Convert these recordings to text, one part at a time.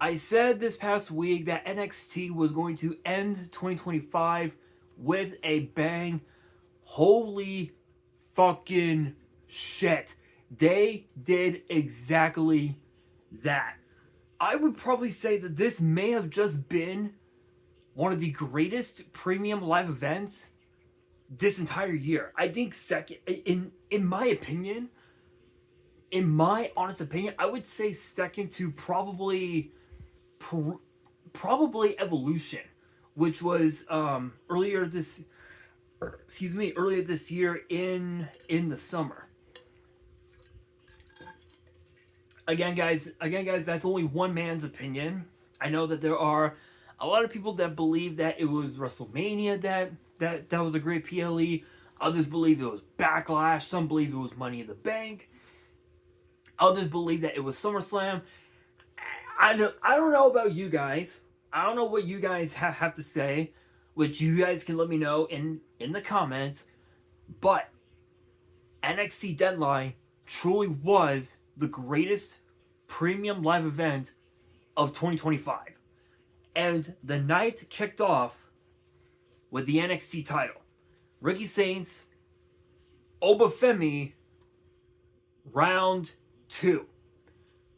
I said this past week that NXT was going to end 2025 with a bang. Holy fucking shit. They did exactly that. I would probably say that this may have just been one of the greatest premium live events this entire year. I think second in my opinion, in my honest opinion, I would say second to probably Evolution, which was earlier this year in the summer. Again guys, that's only one man's opinion. I know that there are a lot of people that believe that it was WrestleMania that was a great PLE. Others believe it was Backlash. Some believe it was Money in the Bank. Others believe that it was SummerSlam. I don't know about you guys. I don't know what you guys have to say, which you guys can let me know in the comments. But NXT Deadline truly was the greatest premium live event of 2025. And the night kicked off with the NXT title. Ricky Saints, Obafemi, round 2.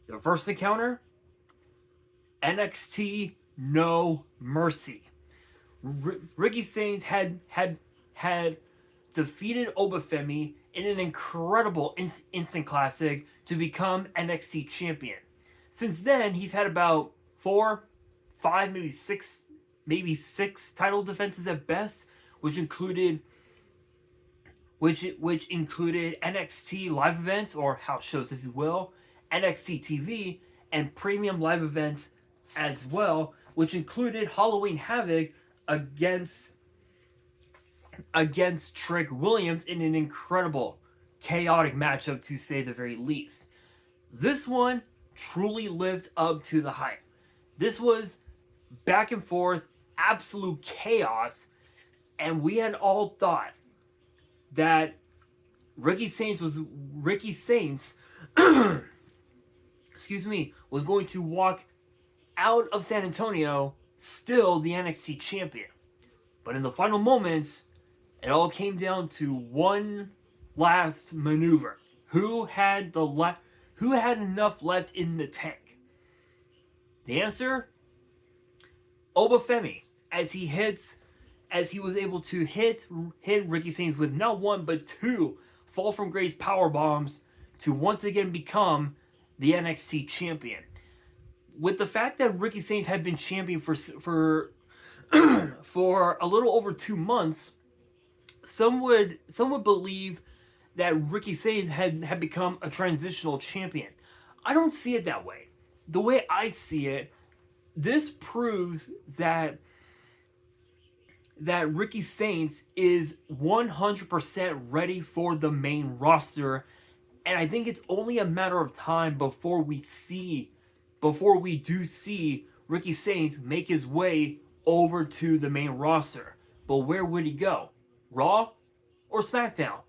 The first encounter, NXT No Mercy. Ricky Saints had defeated Obafemi in an incredible instant classic to become NXT champion. Since then, he's had about 4, 5, maybe six title defenses at best, which included NXT live events or house shows, if you will, NXT TV, and premium live events as well, which included Halloween Havoc against Trick Williams in an incredible, chaotic matchup, to say the very least. This one truly lived up to the hype. This was back and forth, absolute chaos, and we had all thought that Ricky Saints was going to walk out of San Antonio still the NXT champion. But in the final moments, it all came down to one last maneuver. Who had enough left in the tank? The answer? Obafemi, as he was able to hit Ricky Saints with not one but 2 Fall from Grace power bombs to once again become the NXT champion. With the fact that Ricky Saints had been champion for for a little over 2 months, some would believe that Ricky Saints had become a transitional champion. I don't see it that way. The way I see it, this proves that Ricky Saints is 100% ready for the main roster, and I think it's only a matter of time before we do see Ricky Saints make his way over to the main roster. But where would he go? Raw or SmackDown?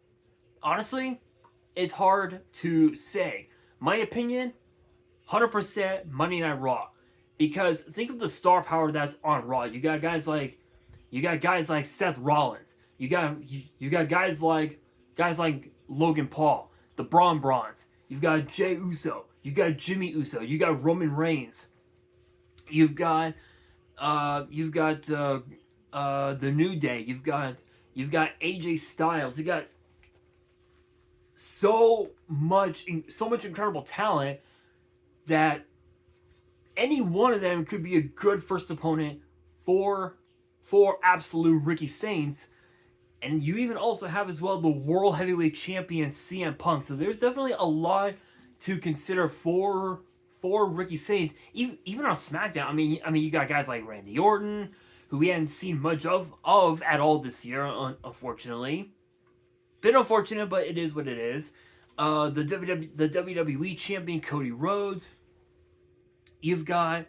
Honestly, it's hard to say. My opinion, 100% Monday Night Raw. Because think of the star power that's on Raw. You got guys like Seth Rollins. You got guys like Logan Paul, the Braun Brawns. You've got Jey Uso. You got Jimmy Uso. You got Roman Reigns. You've got the New Day. You've got AJ Styles. You got so much incredible talent that any one of them could be a good first opponent for absolute Ricky Saints. And you even also have as well the World Heavyweight Champion CM Punk. So there's definitely a lot to consider for Ricky Saints. Even on SmackDown, I mean you got guys like Randy Orton, who we hadn't seen much of at all this year, unfortunately. Bit unfortunate, but it is what it is. The WWE Champion Cody Rhodes. You've got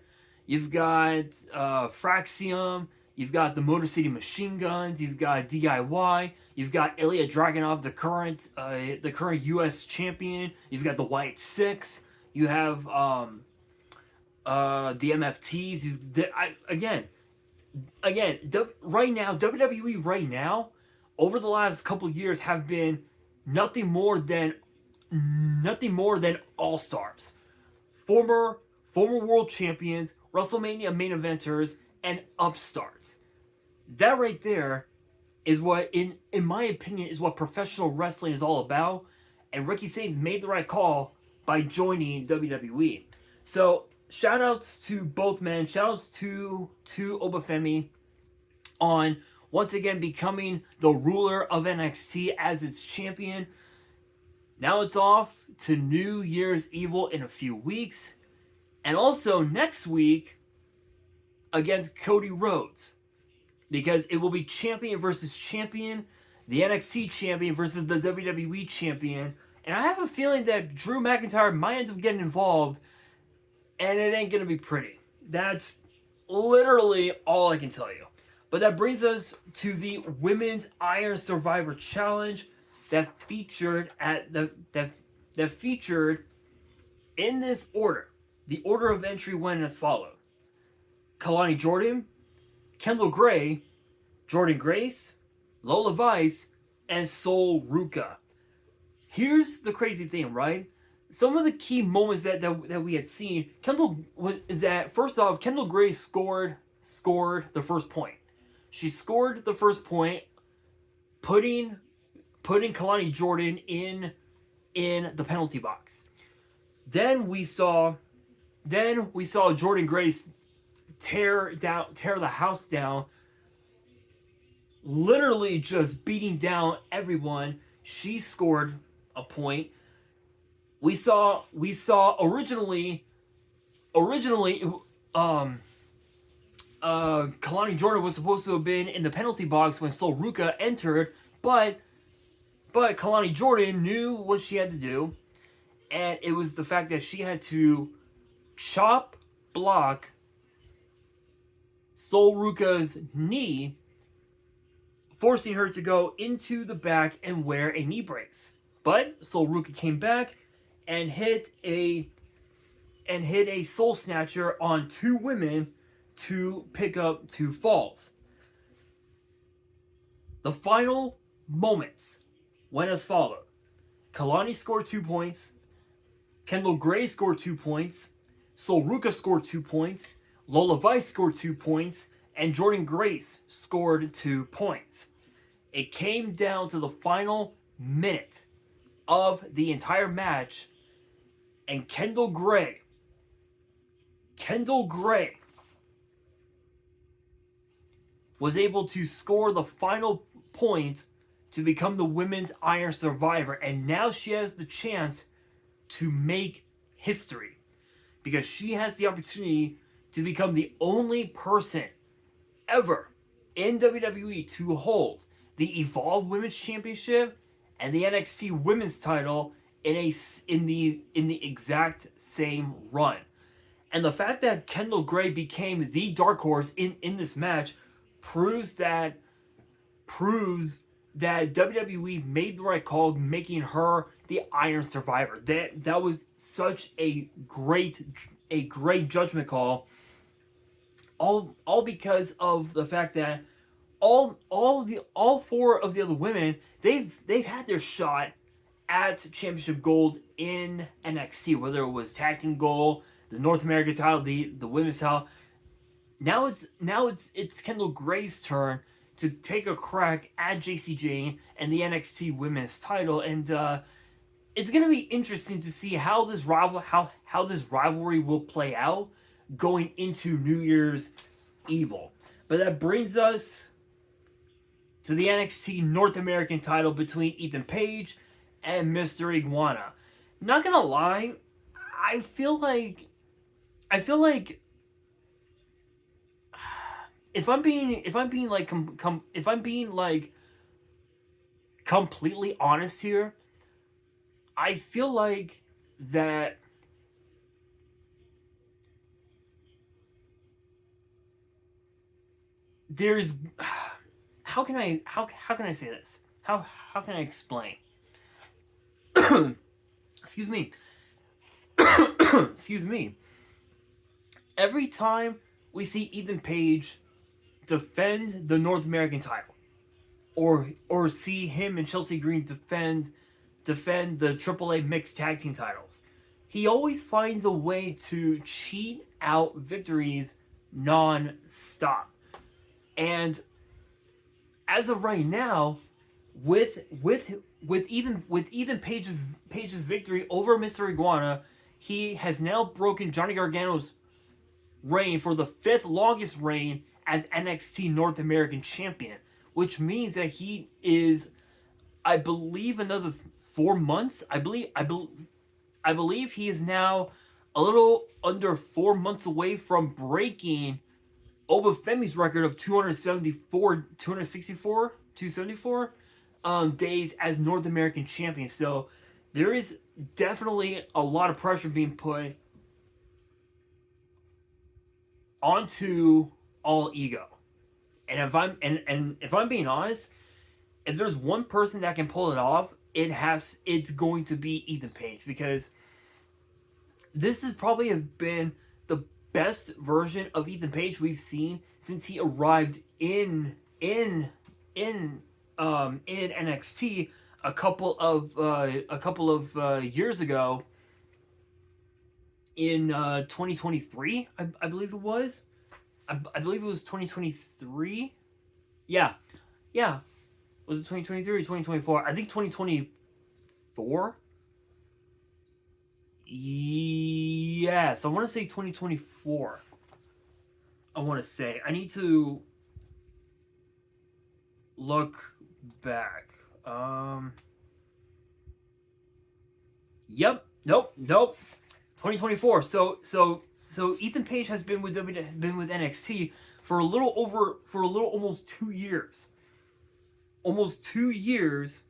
Fraxium. You've got the Motor City Machine Guns. You've got DIY. You've got Ilya Dragunov, the current U.S. champion. You've got the White Six. You have the MFTs. Right now, WWE right now, over the last couple of years, have been nothing more than all stars, former world champions, WrestleMania main eventers, and upstarts. That right there is what, in my opinion, is what professional wrestling is all about. And Ricky Sainz made the right call by joining WWE. So shout outs to both men. Shout outs to Obafemi on once again becoming the ruler of NXT as its champion. Now it's off to New Year's Evil in a few weeks. And also next week against Cody Rhodes. Because it will be champion versus champion, the NXT champion versus the WWE champion. And I have a feeling that Drew McIntyre might end up getting involved, and it ain't going to be pretty. That's literally all I can tell you. But that brings us to the Women's Iron Survivor Challenge that featured that featured in this order. The order of entry went as follows: Kalani Jordan, Kendall Gray, Jordan Grace, Lola Vice, and Sol Ruka. Here's the crazy thing, right? Some of the key moments that we had seen, is that first off, Kendall Gray scored the first point. She scored the first point, putting Kalani Jordan in the penalty box. Then we saw Jordan Grace tear the house down, literally just beating down everyone. She scored a point. We saw originally Kalani Jordan was supposed to have been in the penalty box when Sol Ruka entered, but Kalani Jordan knew what she had to do, and it was the fact that she had to chop block Sol Ruka's knee, forcing her to go into the back and wear a knee brace. But Sol Ruka came back and hit a soul snatcher on two women to pick up 2 falls. The final moments went as follows: Kalani scored 2 points, Kendall Gray scored 2 points, Sol Ruka scored 2 points, Lola Vice scored 2 points, and Jordan Grace scored 2 points. It came down to the final minute of the entire match, and Kendall Gray was able to score the final point to become the Women's Iron Survivor, and now she has the chance to make history, because she has the opportunity to become the only person ever in WWE to hold the Evolve Women's Championship and the NXT Women's title in the exact same run. And the fact that Kendall Gray became the dark horse in this match proves that WWE made the right call making her the Iron Survivor. That was such a great judgment call. All because of the fact that all 4 of the other women, they've had their shot at championship gold in NXT, whether it was tag team gold, the North American title, the women's title. Now it's Kendall Gray's turn to take a crack at JC Jane and the NXT women's title, and it's gonna be interesting to see how this rivalry will play out going into New Year's Evil. But that brings us to the NXT North American title between Ethan Page and Mr. Iguana. Not gonna lie, I feel like if I'm being completely honest here, I feel like that there's how can I say this? How can I explain? Excuse me. Excuse me. every time we see Ethan Page defend the North American title, or see him and Chelsea Green defend the AAA mixed tag team titles, he always finds a way to cheat out victories non-stop. And as of right now, with Ethan Page's victory over Mr. Iguana, he has now broken Johnny Gargano's reign for the 5th longest reign as NXT North American Champion, which means that he is, I believe, another 4 months. I believe he is now a little under 4 months away from breaking Obafemi's record of 274 days as North American champion. So there is definitely a lot of pressure being put onto All Ego. And if I'm being honest, if there's one person that can pull it off, it's going to be Ethan Page, because this has probably have been the best version of Ethan Page we've seen since he arrived in NXT a couple of years ago in 2023, I believe it was. I believe it was 2023. Yeah. Was it 2023 or 2024? I think 2024. Yes, I want to say 2024. I want to say. I need to look back. Yep. Nope. 2024. So Ethan Page has been with NXT for almost 2 years. Almost 2 years.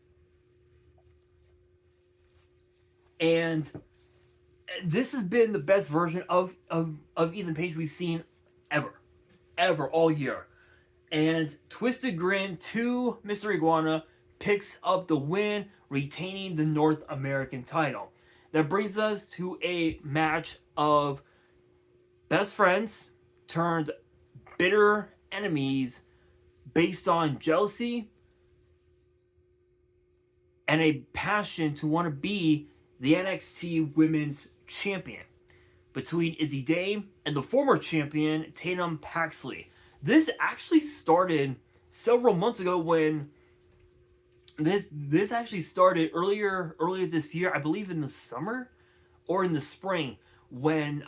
And this has been the best version of Ethan Page we've seen ever all year. And Twisted Grin to Mr. Iguana picks up the win, retaining the North American title. That brings us to a match of best friends turned bitter enemies based on jealousy and a passion to want to be the NXT Women's Champion between Izzy Dame and the former champion Tatum Paxley. This actually started several months ago when this actually started earlier this year, I believe in the summer or in the spring, when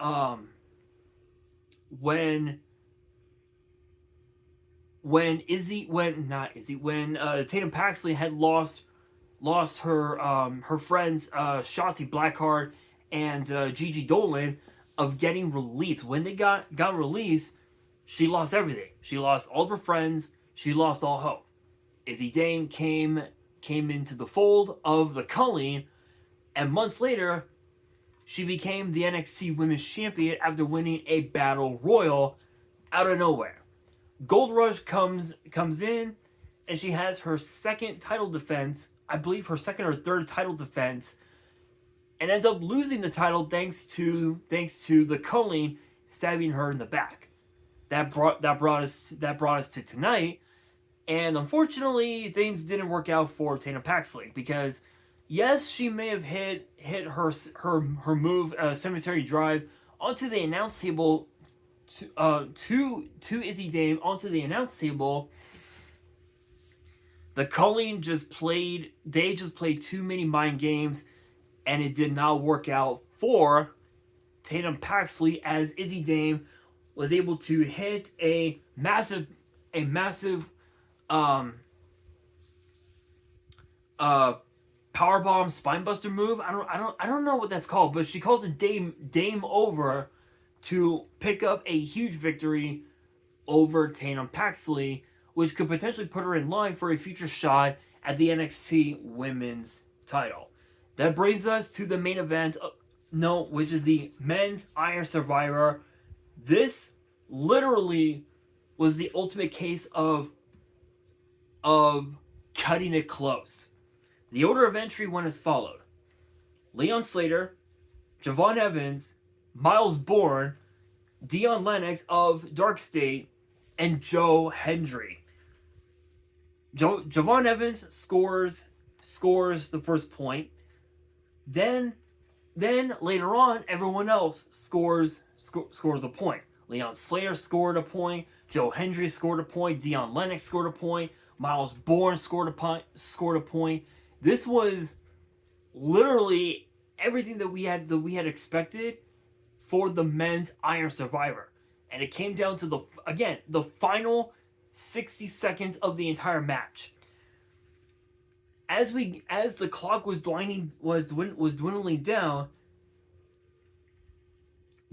Tatum Paxley had lost her friends Shotzi Blackheart and Gigi Dolan of getting released. When they got released, she lost everything. She lost all of her friends. She lost all hope. Izzy Dame came into the fold of the Culling, and months later, she became the NXT Women's Champion after winning a Battle Royal out of nowhere. Gold Rush comes in, and she has her second title defense, I believe her second or third title defense, and ends up losing the title thanks to the Culling stabbing her in the back. That brought us to tonight, and unfortunately things didn't work out for Tatum Paxley, because yes, she may have hit her move Cemetery Drive onto the announce table to Izzy Dame onto the announce table. The Culling just played too many mind games, and it did not work out for Tatum Paxley, as Izzy Dame was able to hit a massive powerbomb spinebuster move. I don't know what that's called, but she calls it Dame over to pick up a huge victory over Tatum Paxley, which could potentially put her in line for a future shot at the NXT Women's title. That brings us to the main event, which is the Men's Iron Survivor. This literally was the ultimate case of cutting it close. The order of entry went as followed: Leon Slater, Javon Evans, Miles Bourne, Dion Lennox of Dark State, and Joe Hendry. Javon Evans scores the first point. Then later on, everyone else scores a point. Leon Slater scored a point. Joe Hendry scored a point. Dion Lennox scored a point. Miles Bourne scored a point. This was literally everything that we had expected for the men's Iron Survivor, and it came down to the final 60 seconds of the entire match. As the clock was dwindling down,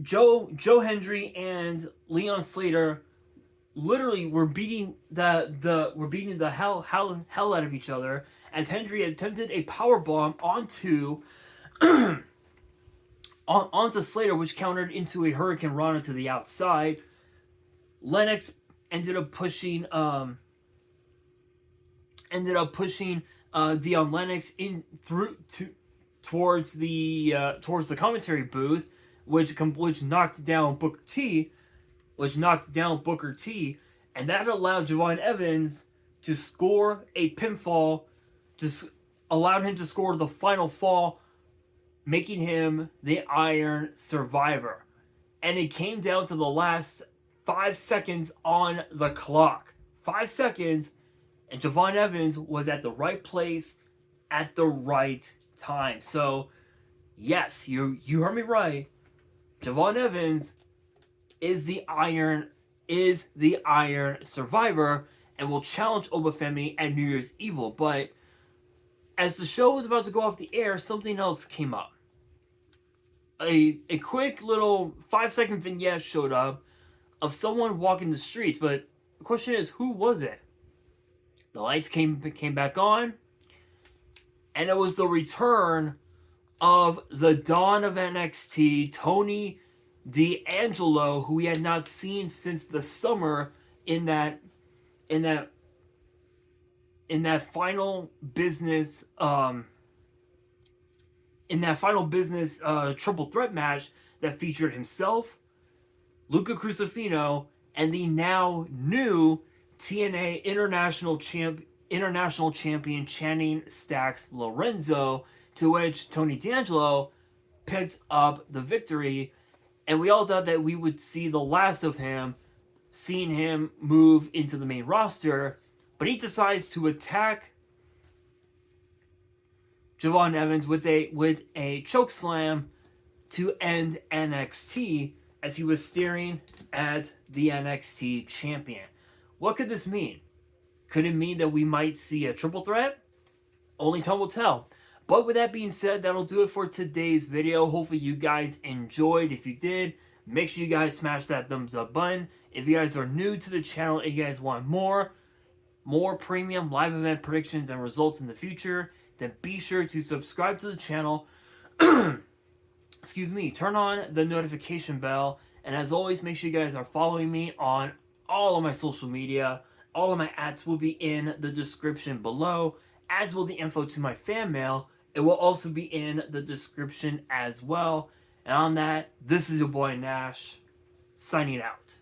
Joe Hendry and Leon Slater literally were beating the hell out of each other, as Hendry attempted a power bomb onto onto Slater, which countered into a Hurricane Rana to the outside. Lennox ended up pushing Dion Lennox in towards the commentary booth, which knocked down Booker T, and that allowed Javon Evans to score a pinfall, allowed him to score the final fall, making him the Iron Survivor. And it came down to the last 5 seconds on the clock. 5 seconds, and Javon Evans was at the right place at the right time. So, yes, you heard me right. Javon Evans is the Iron Survivor and will challenge Obafemi at New Year's Evil. But as the show was about to go off the air, something else came up. A quick little 5-second vignette showed up of someone walking the streets, but the question is, who was it? The lights came back on, and it was the return of the Dawn of NXT, Tony D'Angelo, who we had not seen since the summer in that final business triple threat match that featured himself, Luca Crucifino, and the now new TNA International Champion Channing Stacks Lorenzo, to which Tony D'Angelo picked up the victory. And we all thought that we would see the last of him, seeing him move into the main roster, but he decides to attack Javon Evans with a choke slam to end NXT, as he was staring at the NXT champion. What could this mean? Could it mean that we might see a triple threat? Only time will tell. But with that being said, that'll do it for today's video. Hopefully you guys enjoyed. If you did, make sure you guys smash that thumbs up button. If you guys are new to the channel and you guys want more premium live event predictions and results in the future, then be sure to subscribe to the channel. Excuse me. Turn on the notification bell. And as always, make sure you guys are following me on all of my social media. All of my ads will be in the description below, as will the info to my fan mail. It will also be in the description as well. And on that, this is your boy Nash, signing out.